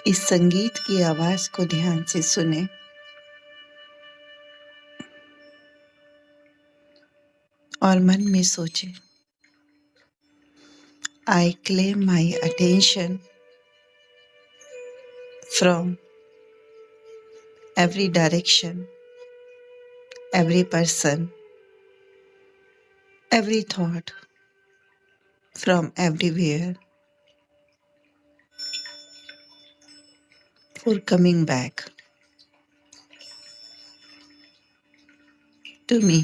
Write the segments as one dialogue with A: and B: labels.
A: इस संगीत की आवाज को ध्यान से सुने और मन में सोचे, I claim my attention from every direction, every person, every thought, from everywhere, for coming back to me.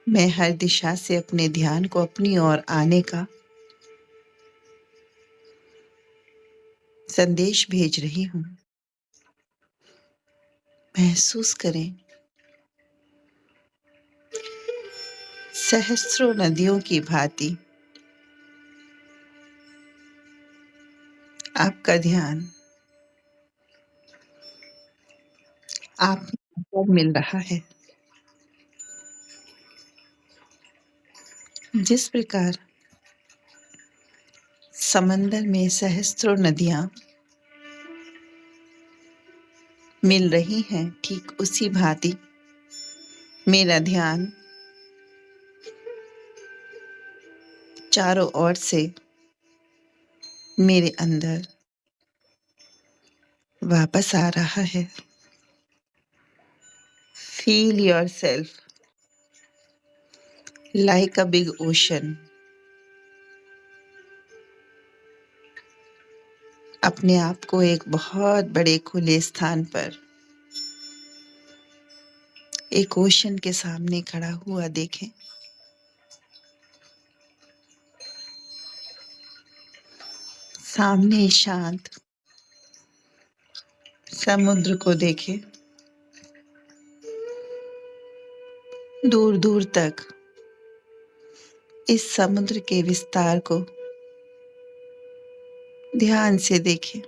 A: मैं हर दिशा से अपने ध्यान को अपनी ओर आने का संदेश भेज रही हूँ। महसूस करें, सहस्त्रों नदियों की भांति आपका ध्यान आप में मिल रहा है। जिस प्रकार समंदर में सहस्त्रों नदियां मिल रही हैं, ठीक उसी भांति मेरा ध्यान चारों ओर से मेरे अंदर वापस आ रहा है। Feel your self like a big ocean. अपने आप को एक बहुत बड़े खुले स्थान पर एक ओशन के सामने खड़ा हुआ देखें। सामने शांत समुद्र को देखें। दूर दूर तक इस समुद्र के विस्तार को ध्यान से देखें।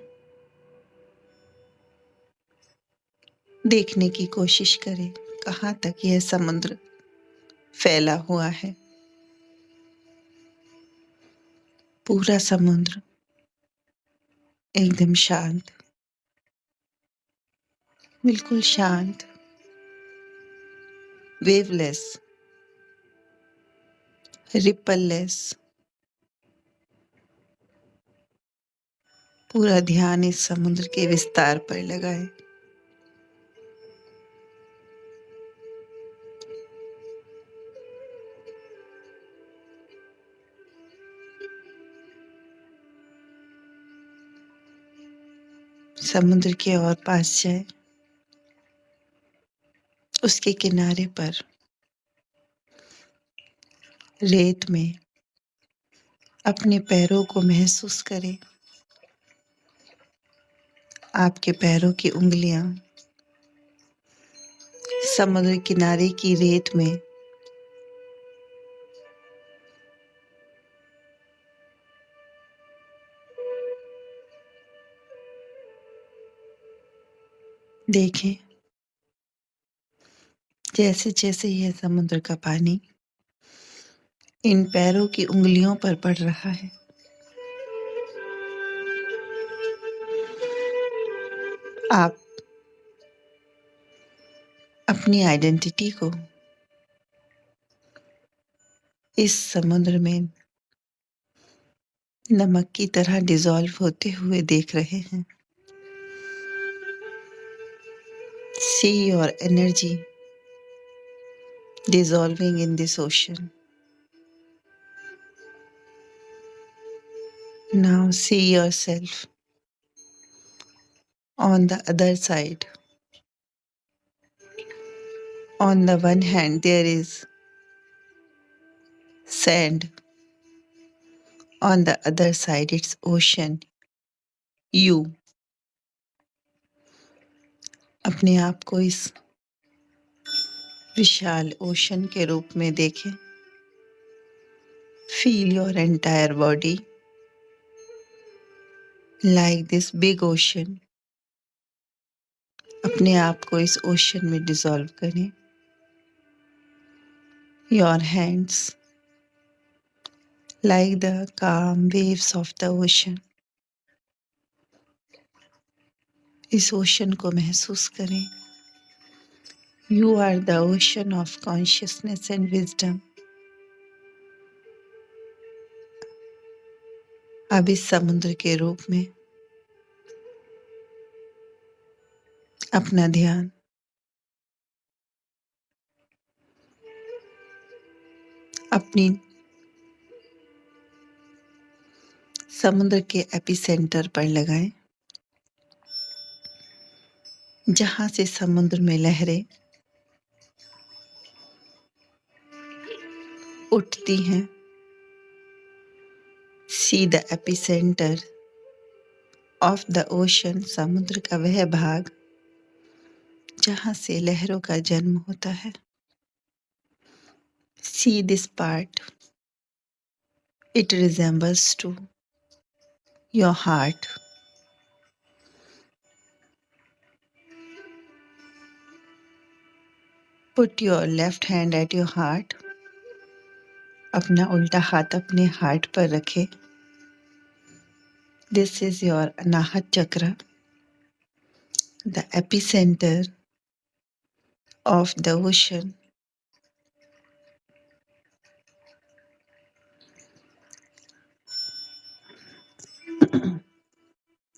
A: देखने की कोशिश करें कहाँ तक यह समुद्र फैला हुआ है। पूरा समुद्र एकदम शांत, बिल्कुल शांत, वेवलेस, रिपललेस। पूरा ध्यान इस समुद्र के विस्तार पर लगाएं। समुद्र के और पास जाए। उसके किनारे पर रेत में अपने पैरों को महसूस करें। आपके पैरों की उंगलियां समुद्र किनारे की रेत में देखें। जैसे जैसे यह समुद्र का पानी इन पैरों की उंगलियों पर पड़ रहा है, आप अपनी आइडेंटिटी को इस समुद्र में नमक की तरह डिसॉल्व होते हुए देख रहे हैं। See your energy dissolving in this ocean. Now see yourself on the other side. On the one hand, there is sand. On the other side, it's ocean. You. अपने आप को इस विशाल ओशन के रूप में देखें। Feel your entire body like this big ocean. अपने आप को इस ओशन में डिसॉल्व करें। Your hands like the calm waves of the ocean. इस ओशन को महसूस करें. You are the ocean of consciousness and wisdom. अब इस समुद्र के रूप में अपना ध्यान अपनी समुद्र के एपिसेंटर पर लगाएं, जहां से समुद्र में लहरें उठती हैं. See the epicenter of the ocean. समुद्र का वह भाग जहां से लहरों का जन्म होता है. See this part. It resembles to your heart. Put your left hand at your heart. अपना उल्टा हाथ अपने हार्ट पर रखें. This is your Anahat Chakra, the epicenter of the ocean.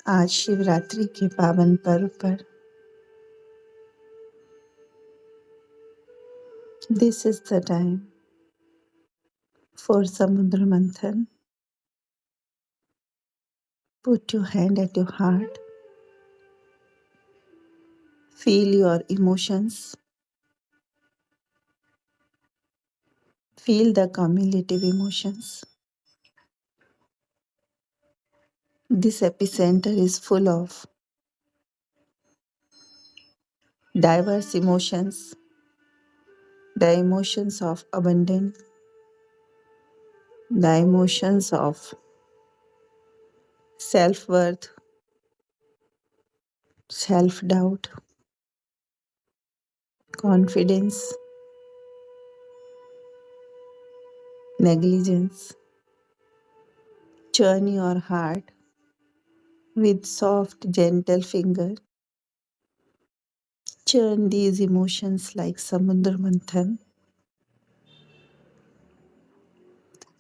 A: आज शिवरात्रि के पावन पर्व पर this is the time for Samudra Manthan. Put your hand at your heart. Feel your emotions. Feel the cumulative emotions. This epicenter is full of diverse emotions, the emotions of abundance, the emotions of self-worth, self-doubt, confidence, negligence. Churn your heart with soft, gentle finger. Churn these emotions like Samudra Manthan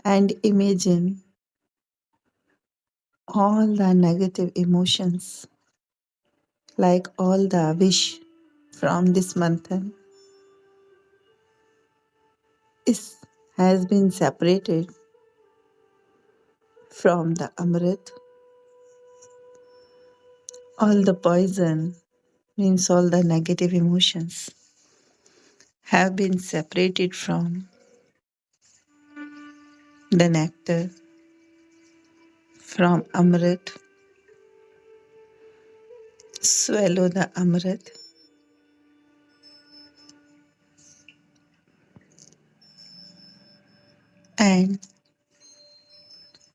A: and imagine all the negative emotions, like all the wish from this Manthan has been separated from the Amrit. All the poison means all the negative emotions have been separated from the nectar, from Amrit. Swallow the Amrit and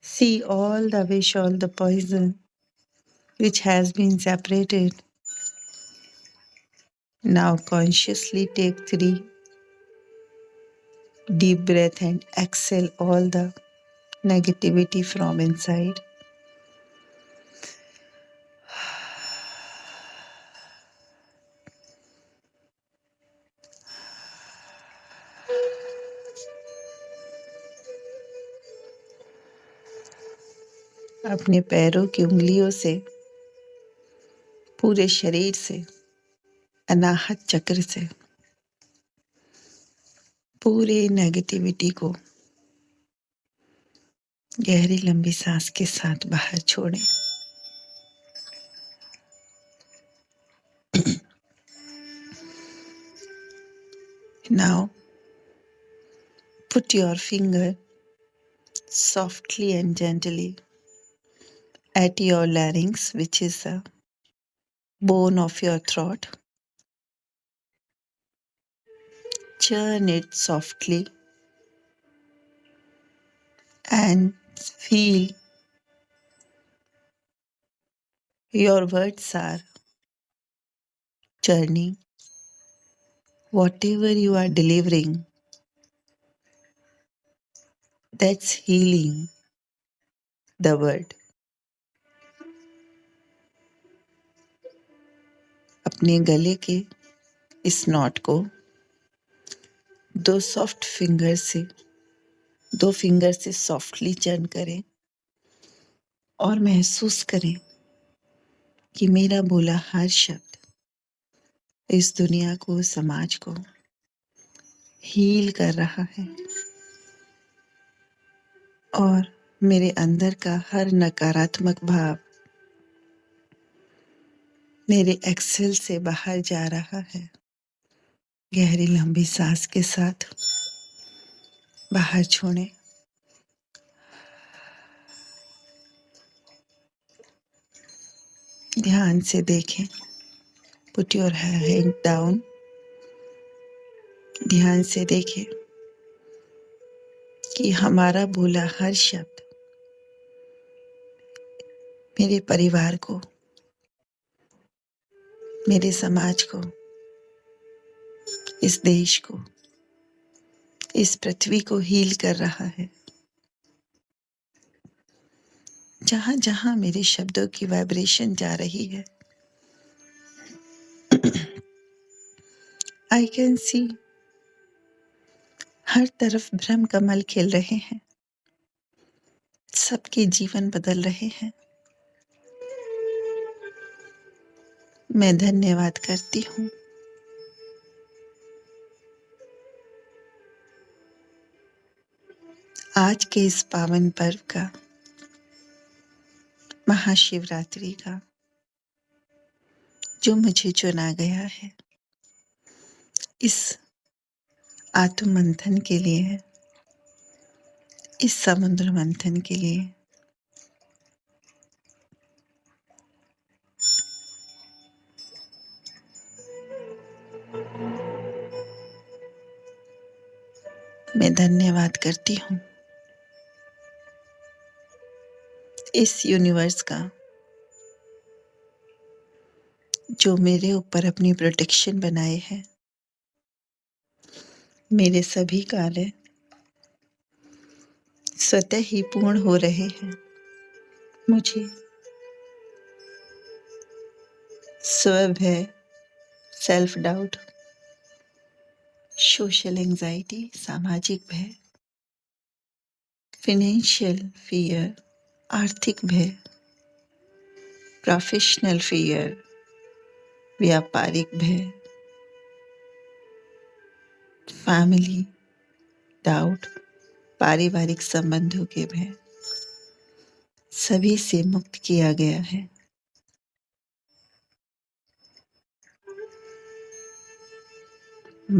A: see all the wish, all the poison which has been separated. Now consciously take 3 deep breath and exhale all the negativity from inside. अपने पैरों की उंगलियों से, पूरे शरीर से, अनाहत चक्र से पूरे नेगेटिविटी को गहरी लंबी सांस के साथ बाहर छोड़ें. Now put your finger softly and gently at your larynx, which is the bone of your throat. Churn it softly and feel your words are churning. Whatever you are delivering, That's healing the word. अपने गले के इस not को दो finger से softly churn करें और महसूस करें कि मेरा बोला हर शब्द इस दुनिया को, समाज को हील कर रहा है और मेरे अंदर का हर नकारात्मक भाव मेरे एक्सेल से बाहर जा रहा है। गहरी लंबी सांस के साथ बाहर छोड़ें। ध्यान से देखें। Put your hand down. ध्यान से देखें कि हमारा बोला हर शब्द मेरे परिवार को, मेरे समाज को, इस देश को, इस पृथ्वी को हील कर रहा है। जहां जहां मेरे शब्दों की वाइब्रेशन जा रही है, आई कैन सी हर तरफ ब्रह्म कमल खिल रहे हैं, सबके जीवन बदल रहे हैं। मैं धन्यवाद करती हूँ। आज के इस पावन पर्व का, महाशिवरात्रि का, जो मुझे चुना गया है इस आत्म मंथन के लिए, इस समुद्र मंथन के लिए। मैं धन्यवाद करती हूँ इस यूनिवर्स का, जो मेरे ऊपर अपनी प्रोटेक्शन बनाए है। मेरे सभी कार्य स्वतः ही पूर्ण हो रहे हैं। मुझे स्वभय, सेल्फ डाउट, सोशल एंजाइटी, सामाजिक भय, फाइनेंशियल फियर, आर्थिक भय, प्रोफेशनल फियर, व्यापारिक भय, फैमिली डाउट, पारिवारिक संबंधों के भय, सभी से मुक्त किया गया है।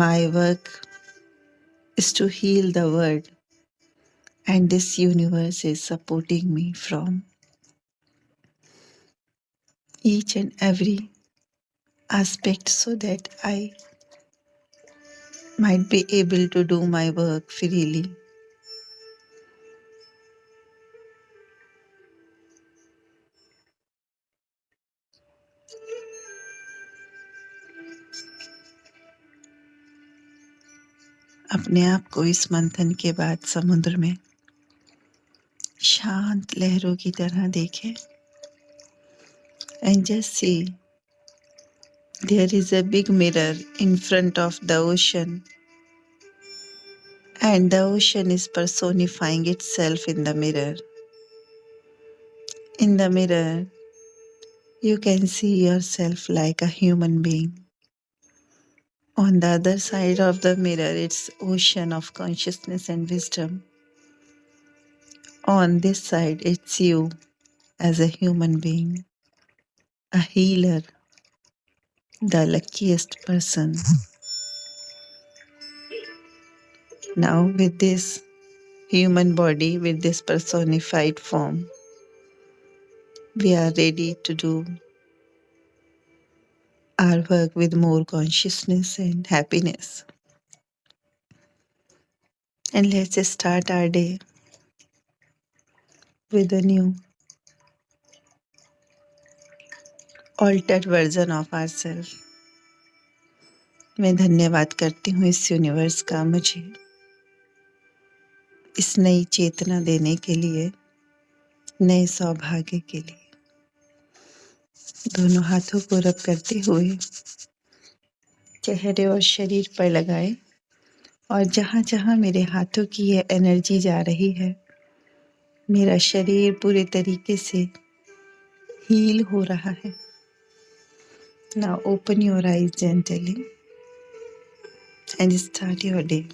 A: My work is to heal the world, and this universe is supporting me from each and every aspect so that I might be able to do my work freely. अपने आप को इस मंथन के बाद समुद्र में शांत लहरों की तरह देखें and just see there is a big mirror in front of the ocean, and the ocean is personifying itself in the mirror. In the mirror, you can see yourself like a human being. On the other side of the mirror, it's ocean of consciousness and wisdom. On this side, it's you as a human being, a healer, the luckiest person. Now, with this human body, with this personified form, we are ready to do our work with more consciousness and happiness. And let's start our day with a new, altered version of ourselves. मैं धन्यवाद करती हूँ इस universe का मुझे इस नई चेतना देने के लिए, नए सौभाग्य के लिए। दोनों हाथों को रब करते हुए चेहरे और शरीर पर लगाएं और जहाँ जहाँ मेरे हाथों की ये एनर्जी जा रही है, मेरा शरीर पूरे तरीके से हील हो रहा है। Now open your eyes gently and start your day.